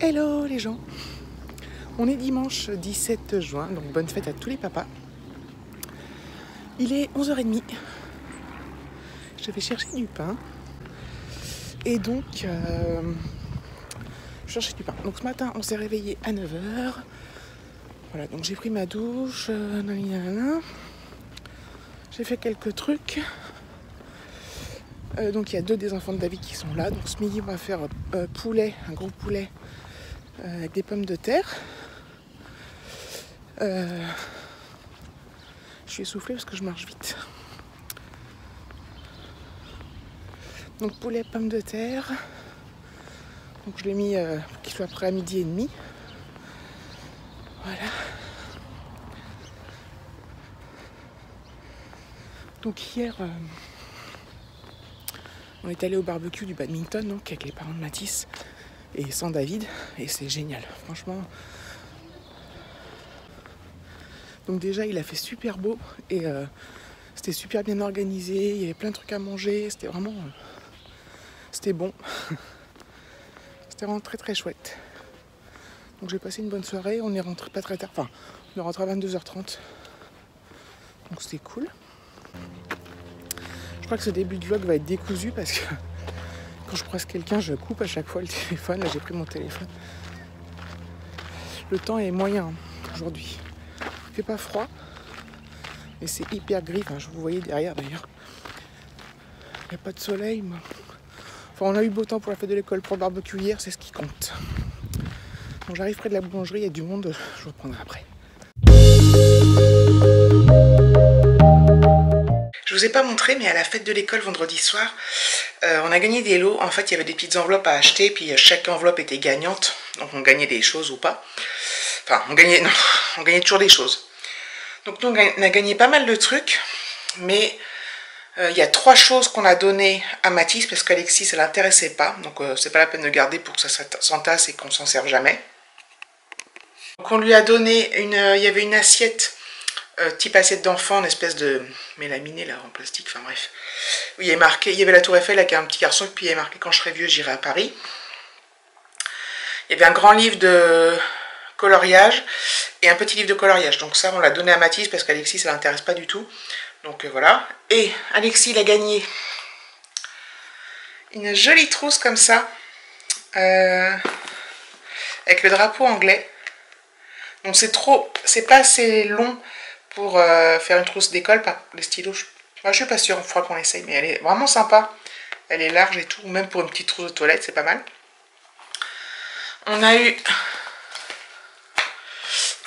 Hello les gens. On est dimanche 17 juin, donc bonne fête à tous les papas. Il est 11h30. Je vais chercher du pain. Et donc, je cherchais du pain. Donc ce matin, on s'est réveillé à 9h. Voilà, donc j'ai pris ma douche. J'ai fait quelques trucs. Donc il y a deux des enfants de David qui sont là. Donc ce midi, on va faire poulet, un gros poulet avec des pommes de terre. Je suis essoufflée parce que je marche vite. Donc poulet, pommes de terre. Donc je l'ai mis pour qu'il soit prêt à 12h30. Voilà. Donc hier, on est allé au barbecue du badminton, donc avec les parents de Mathis et sans David, et c'est génial, franchement. Donc déjà, il a fait super beau et c'était super bien organisé. Il y avait plein de trucs à manger. C'était vraiment, c'était bon. C'était vraiment très très chouette. Donc j'ai passé une bonne soirée. On est rentré pas très tard. Enfin, on est rentré à 22h30. Donc c'était cool. Je crois que ce début de vlog va être décousu parce que quand je croise quelqu'un, je coupe à chaque fois le téléphone. Là, j'ai pris mon téléphone. Le temps est moyen aujourd'hui. Il fait pas froid. Et c'est hyper gris. Enfin, je vous voyais derrière d'ailleurs. Il n'y a pas de soleil. Mais... Enfin, on a eu beau temps pour la fête de l'école, pour le barbecue hier, c'est ce qui compte. Bon, j'arrive près de la boulangerie, il y a du monde. Je vous reprendrai après. Je vous ai pas montré, mais à la fête de l'école vendredi soir, on a gagné des lots. En fait, il y avait des petites enveloppes à acheter, puis chaque enveloppe était gagnante. Donc on gagnait des choses ou pas. Enfin, on gagnait toujours des choses. Donc nous, on a gagné pas mal de trucs, mais il y a 3 choses qu'on a données à Mathis parce qu'Alexis, ça l'intéressait pas. Donc c'est pas la peine de garder pour que ça s'entasse et qu'on s'en serve jamais. Donc on lui a donné il y avait une assiette, type assiette d'enfant, une espèce de mélaminée là en plastique, enfin bref. Où il y avait la tour Eiffel avec un petit garçon, et puis il y avait marqué quand je serai vieux, j'irai à Paris. Il y avait un grand livre de coloriage et un petit livre de coloriage. Donc ça, on l'a donné à Mathis parce qu'Alexis, ça l'intéresse pas du tout. Donc voilà. Et Alexis, il a gagné une jolie trousse comme ça, avec le drapeau anglais. Donc c'est pas assez long pour faire une trousse d'école. Les stylos, moi je suis pas sûre, il faudra qu'on essaye, mais elle est vraiment sympa. Elle est large et tout, même pour une petite trousse de toilette, c'est pas mal. On a eu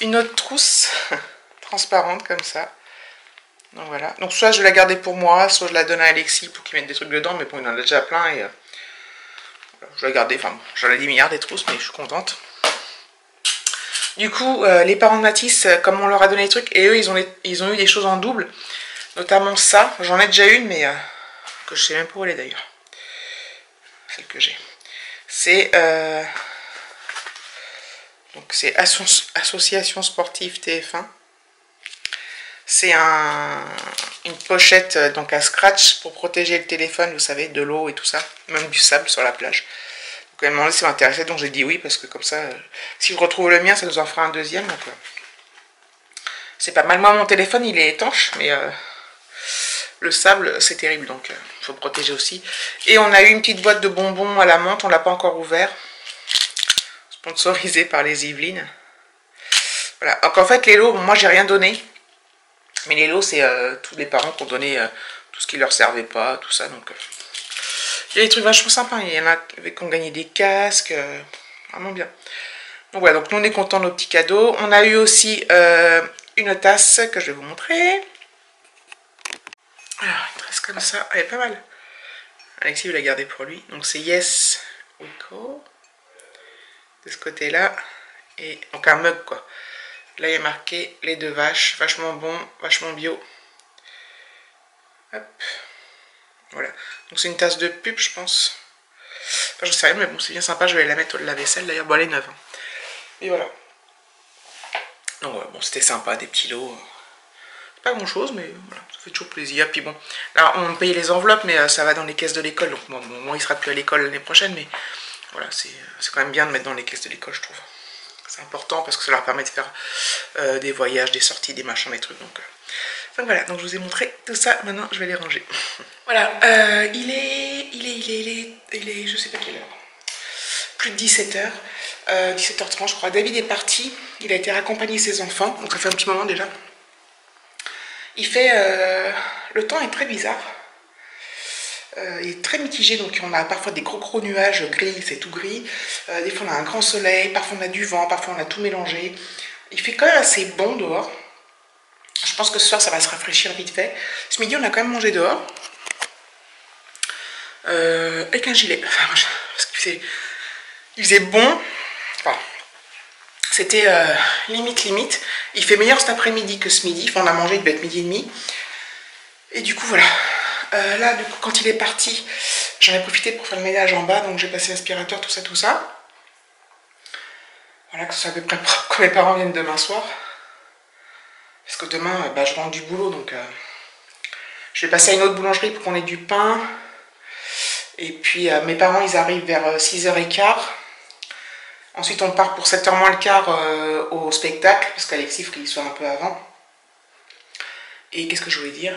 une autre trousse transparente comme ça. Donc voilà. Donc soit je la gardais pour moi, soit je la donne à Alexis pour qu'il mette des trucs dedans, mais bon, il en a déjà plein et je la gardais. Enfin bon, j'en ai 10 milliards des trousses, mais je suis contente. Du coup, les parents de Mathis, comme on leur a donné des trucs, et eux, ils ont eu des choses en double, notamment ça. J'en ai déjà une, mais que je sais même pas où elle est d'ailleurs. Celle que j'ai. C'est donc c'est Association Sportive TF1. C'est une pochette donc à scratch pour protéger le téléphone, vous savez, de l'eau et tout ça, même du sable sur la plage. Donc elle m'a demandé si ça m'intéressait, donc j'ai dit oui, parce que comme ça, si je retrouve le mien, ça nous en fera un deuxième. Donc c'est pas mal. Moi, mon téléphone, il est étanche, mais le sable, c'est terrible, donc il faut protéger aussi. Et on a eu une petite boîte de bonbons à la menthe, on l'a pas encore ouvert. Sponsorisé par les Yvelines. Voilà. Donc en fait, les lots, moi, j'ai rien donné. Mais les lots, c'est tous les parents qui ont donné tout ce qui leur servait pas, tout ça. Donc, il y a des trucs vachement sympas. Il y en a qui ont gagné des casques. Vraiment bien. Donc voilà, donc nous on est contents de nos petits cadeaux. On a eu aussi une tasse que je vais vous montrer. Alors, il reste comme ça. Elle est pas mal. Alexis veut la garder pour lui. Donc c'est Yes We Go. De ce côté-là. Et donc un mug quoi. Là, il y a marqué les 2 vaches, vachement bon, vachement bio. Hop. Voilà. Donc, c'est une tasse de pub, je pense. Enfin, je sais rien, mais bon, c'est bien sympa. Je vais la mettre au lave-vaisselle, d'ailleurs. Bon, elle est neuve. Hein. Et voilà. Donc, ouais, bon, c'était sympa, des petits lots. Pas grand-chose, mais voilà, ça fait toujours plaisir. Puis bon, là, on paye les enveloppes, mais ça va dans les caisses de l'école. Donc, bon, moi, il sera plus à l'école l'année prochaine, mais Voilà, c'est quand même bien de mettre dans les caisses de l'école, je trouve. C'est important parce que ça leur permet de faire des voyages, des sorties, des machins, des trucs. Donc voilà, donc je vous ai montré tout ça. Maintenant, je vais les ranger. Voilà, il est, je sais pas quelle heure. Plus de 17h. 17h30, je crois. David est parti. Il a été raccompagner ses enfants. Donc ça fait un petit moment déjà. Il fait... le temps est très bizarre. Il est très mitigé, donc on a parfois des gros nuages gris, c'est tout gris. Des fois on a un grand soleil, parfois on a du vent, parfois on a tout mélangé. Il fait quand même assez bon dehors. Je pense que ce soir ça va se rafraîchir vite fait. Ce midi on a quand même mangé dehors. Avec un gilet. Enfin, parce qu'il faisait bon. Enfin, c'était limite. Il fait meilleur cet après-midi que ce midi. Enfin, on a mangé, il devait être midi et demi. Et du coup voilà. Là, du coup, quand il est parti, j'en ai profité pour faire le ménage en bas, donc j'ai passé l'aspirateur, tout ça. Voilà, que ce soit à peu près propre quand mes parents viennent demain soir. Parce que demain, je rentre du boulot, donc je vais passer à une autre boulangerie pour qu'on ait du pain. Et puis mes parents, ils arrivent vers 6h15. Ensuite, on part pour 7h moins le quart au spectacle, parce qu'Alexis, il faut qu'il soit un peu avant. Et qu'est-ce que je voulais dire ?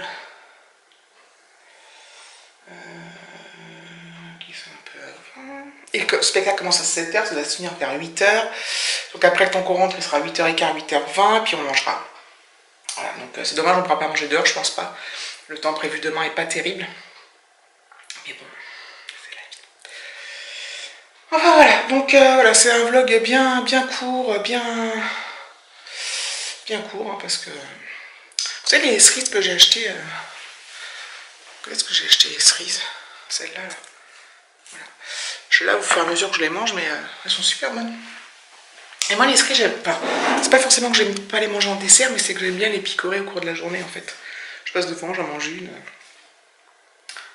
Et le spectacle commence à 7h, ça doit se finir vers 8h. Donc après le temps qu'on rentre, il sera 8h15, 8h20, puis on mangera. Voilà, donc c'est dommage, on ne pourra pas manger dehors, je pense pas. Le temps prévu demain est pas terrible. Mais bon, c'est la vie. Enfin voilà, donc voilà, c'est un vlog bien court, bien court, hein, parce que... Vous savez les cerises que j'ai achetées... Qu'est-ce que j'ai acheté les cerises? Celle-là, là. Voilà. Je là au fur et à mesure que je les mange, mais elles sont super bonnes. Et moi les cerises, j'aime pas. C'est pas forcément que j'aime pas les manger en dessert, mais c'est que j'aime bien les picorer au cours de la journée en fait. Je passe devant, j'en mange une.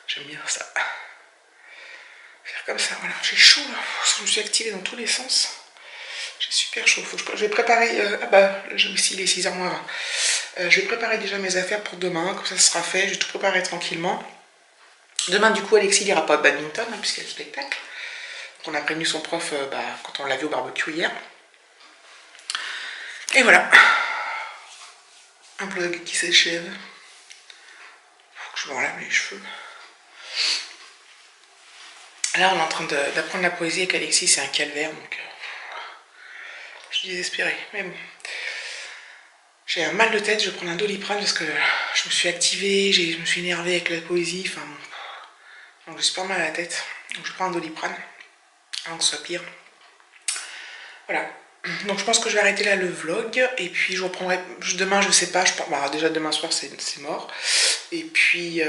J'aime bien ça. Faire comme ça, voilà. J'ai chaud là, parce que je me suis activée dans tous les sens. J'ai super chaud. Faut que je vais préparer. Ici il est 6h moins 20. Je vais préparer déjà mes affaires pour demain, comme ça ce sera fait. Je vais tout préparer tranquillement. Demain, du coup, Alexis n'ira pas au badminton, hein, puisqu'il y a le spectacle. Donc, on a prévenu son prof quand on l'a vu au barbecue hier. Et voilà. Un vlog qui s'achève. Faut que je me relave les cheveux. Là, on est en train d'apprendre la poésie avec Alexis, c'est un calvaire, donc je suis désespérée. Mais bon. J'ai un mal de tête, je vais prendre un Doliprane parce que je me suis activée, je me suis énervée avec la poésie, enfin bon. Donc j'ai super mal à la tête. Donc je prends un Doliprane avant que ce soit pire. Voilà. Donc je pense que je vais arrêter là le vlog. Et puis je reprendrai demain, je sais pas. Déjà demain soir c'est mort. Et puis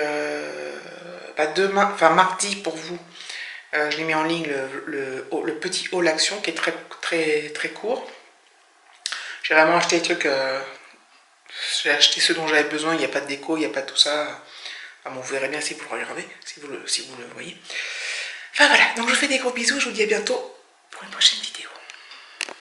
demain, enfin mardi pour vous, je l'ai mis en ligne le petit haul action qui est très court. J'ai vraiment acheté des trucs. J'ai acheté ce dont j'avais besoin. Il n'y a pas de déco, il n'y a pas de tout ça. Enfin, bon, vous verrez bien si vous le regardez, si vous le voyez. Enfin voilà, donc je vous fais des gros bisous, je vous dis à bientôt pour une prochaine vidéo.